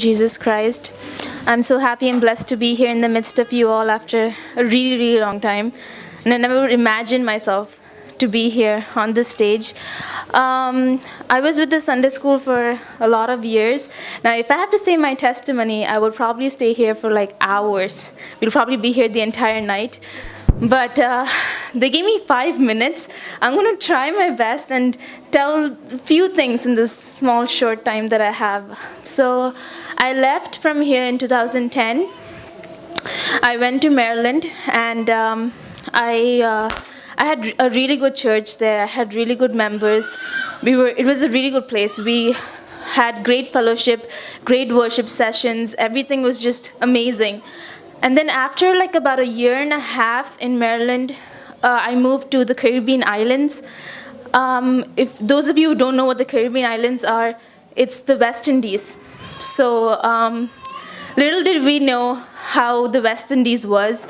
Jesus Christ. I'm so happy and blessed to be here in the midst of you all after a really, really long time. And I never imagined myself to be here on this stage. I was with the Sunday School for a lot of years. Now, if I have to say my testimony, I would probably stay here for like hours. We'll probably be here the entire night. But they gave me 5 minutes. I'm going to try my best and tell a few things in this small, short time that I have. So I left from here in 2010. I went to Maryland, and I had a really good church there. I had really good members. It was a really good place. We had great fellowship, great worship sessions. Everything was just amazing. And then after like about a year and a half in Maryland, I moved to the Caribbean islands. If those of you who don't know what the Caribbean islands are, it's the West Indies. So little did we know how the West Indies was.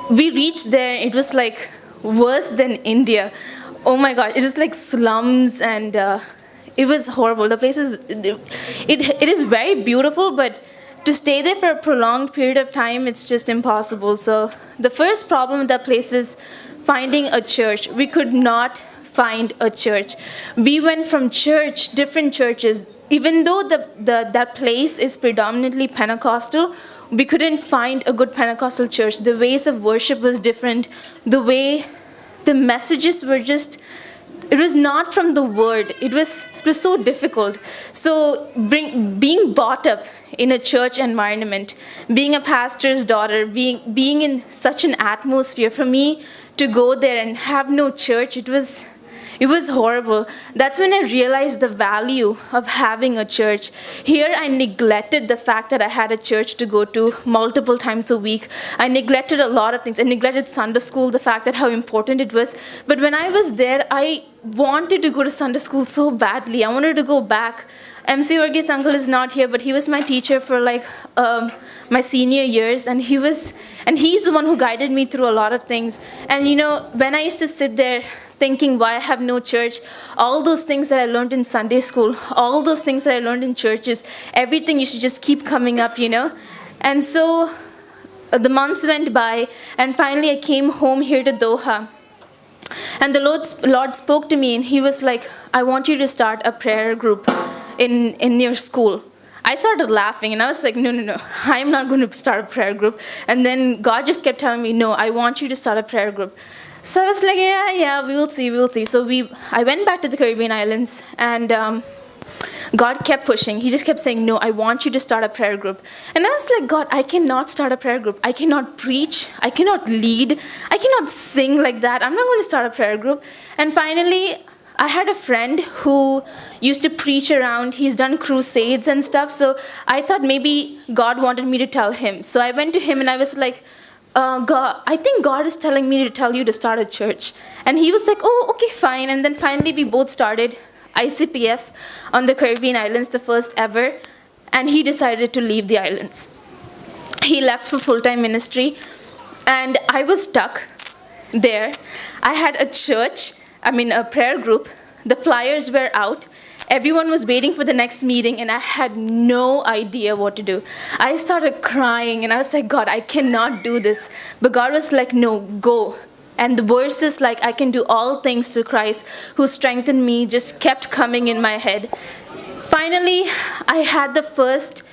We reached there, it was like worse than India. Oh my God, it is like slums, and it was horrible. The place is, it is very beautiful, but to stay there for a prolonged period of time, it's just impossible. So the first problem with that place is finding a church. We could not find a church. We went from different churches. Even though that place is predominantly Pentecostal, we couldn't find a good Pentecostal church. The ways of worship was different. The way the messages were just, it was not from the word. It was so difficult. So being brought up in a church environment, being a pastor's daughter, being in such an atmosphere, for me to go there and have no church, it was horrible. That's when I realized the value of having a church. Here I neglected the fact that I had a church to go to multiple times a week. I neglected a lot of things. I neglected Sunday school, the fact that how important it was. But when I was there, I wanted to go to Sunday school so badly. I wanted to go back. MC Varghese uncle is not here, but he was my teacher for like my senior years, and he's the one who guided me through a lot of things. And you know, when I used to sit there thinking why I have no church, all those things that I learned in Sunday school, all those things that I learned in churches, everything used to just keep coming up, you know. And so the months went by, and finally I came home here to Doha. And the Lord spoke to me, and he was like, I want you to start a prayer group in your school. I started laughing, and I was like, no, I'm not going to start a prayer group. And then God just kept telling me, no, I want you to start a prayer group. So I was like, yeah, we will see. So I went back to the Caribbean islands, and God kept pushing. He just kept saying, no, I want you to start a prayer group. And I was like, God, I cannot start a prayer group. I cannot preach. I cannot lead. I cannot sing like that. I'm not going to start a prayer group. And finally, I had a friend who used to preach around. He's done crusades and stuff. So I thought maybe God wanted me to tell him. So I went to him, and I was like, God, I think God is telling me to tell you to start a church. And he was like, oh, okay, fine. And then finally we both started ICPF on the Caribbean islands, the first ever. And he decided to leave the islands. He left for full-time ministry. And I was stuck there. I had a prayer group. The flyers were out. Everyone was waiting for the next meeting, and I had no idea what to do. I started crying, and I was like, God, I cannot do this. But God was like, no, go. And the verses like, I can do all things through Christ who strengthened me, just kept coming in my head. Finally, I had the first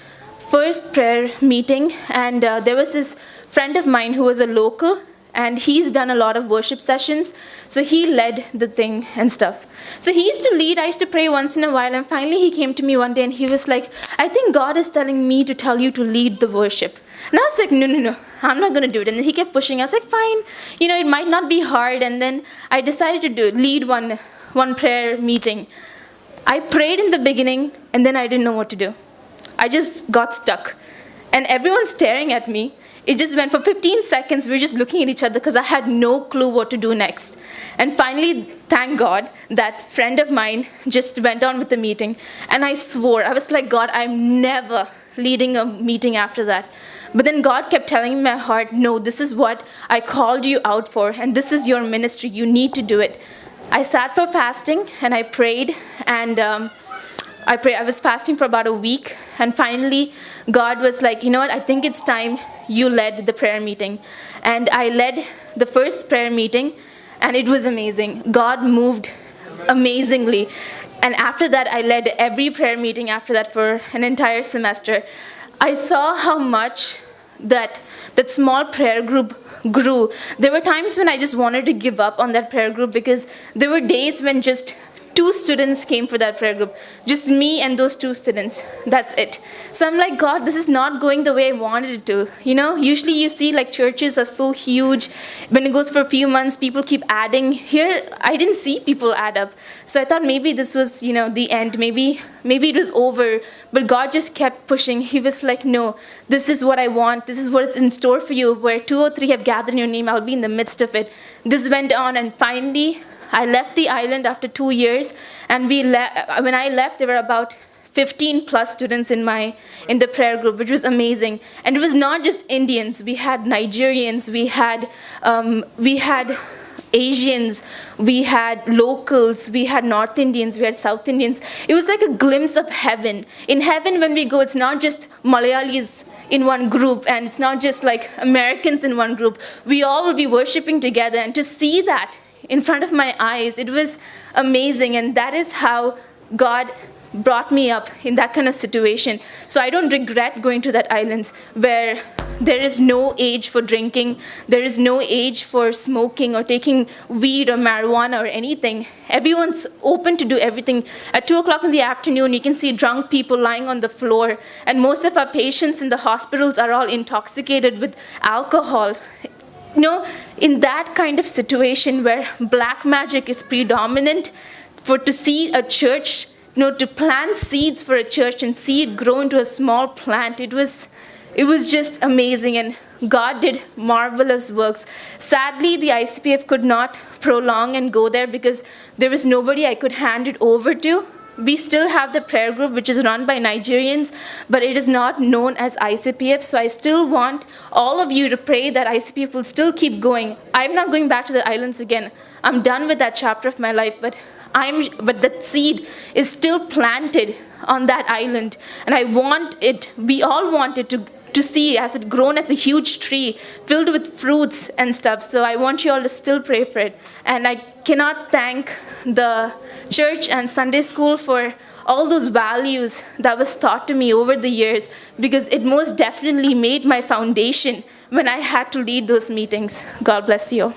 prayer meeting, and there was this friend of mine who was a local, and he's done a lot of worship sessions, so he led the thing and stuff. So he used to lead, I used to pray once in a while, and finally he came to me one day, and he was like, I think God is telling me to tell you to lead the worship. And I was like, no, I'm not going to do it. And then he kept pushing. I was like, fine, you know, it might not be hard. And then I decided to lead one prayer meeting. I prayed in the beginning, and then I didn't know what to do. I just got stuck. And everyone's staring at me. It just went for 15 seconds. We were just looking at each other because I had no clue what to do next. And finally, thank God, that friend of mine just went on with the meeting. And I swore, I was like, God, I'm never leading a meeting after that. But then God kept telling me in my heart, no, this is what I called you out for, and this is your ministry. You need to do it. I sat for fasting, and I prayed, and I was fasting for about a week, and finally God was like, you know what, I think it's time you led the prayer meeting. And I led the first prayer meeting, and it was amazing. God moved amazingly. And after that, I led every prayer meeting after that for an entire semester. I saw how much that small prayer group grew. There were times when I just wanted to give up on that prayer group, because there were days when just 2 students came for that prayer group. Just me and those 2 students. That's it. So I'm like, God, this is not going the way I wanted it to. You know, usually you see like churches are so huge. When it goes for a few months, people keep adding. Here, I didn't see people add up. So I thought maybe this was, you know, the end. Maybe it was over. But God just kept pushing. He was like, no, this is what I want. This is what's in store for you. Where 2 or 3 have gathered in your name, I'll be in the midst of it. This went on, and finally, I left the island after 2 years, and when I left, there were about 15 plus students in the prayer group, which was amazing. And it was not just Indians. We had Nigerians, we had Asians, we had locals, we had North Indians, we had South Indians. It was like a glimpse of heaven. In heaven, when we go, it's not just Malayalis in one group, and it's not just like Americans in one group. We all will be worshiping together, and to see that in front of my eyes, it was amazing. And that is how God brought me up in that kind of situation. So I don't regret going to that islands where there is no age for drinking, there is no age for smoking or taking weed or marijuana or anything. Everyone's open to do everything. At 2 o'clock in the afternoon, you can see drunk people lying on the floor, and most of our patients in the hospitals are all intoxicated with alcohol. You know, in that kind of situation where black magic is predominant, to see a church, you know, to plant seeds for a church and see it grow into a small plant, it was just amazing, and God did marvelous works. Sadly, the ICPF could not prolong and go there because there was nobody I could hand it over to. We still have the prayer group, which is run by Nigerians, but it is not known as ICPF. So I still want all of you to pray that ICPF will still keep going. I'm not going back to the islands again. I'm done with that chapter of my life, but that seed is still planted on that island. And we all want it to see as it grown as a huge tree filled with fruits and stuff. So I want you all to still pray for it. And I cannot thank the church and Sunday school for all those values that was taught to me over the years, because it most definitely made my foundation when I had to lead those meetings. God bless you all.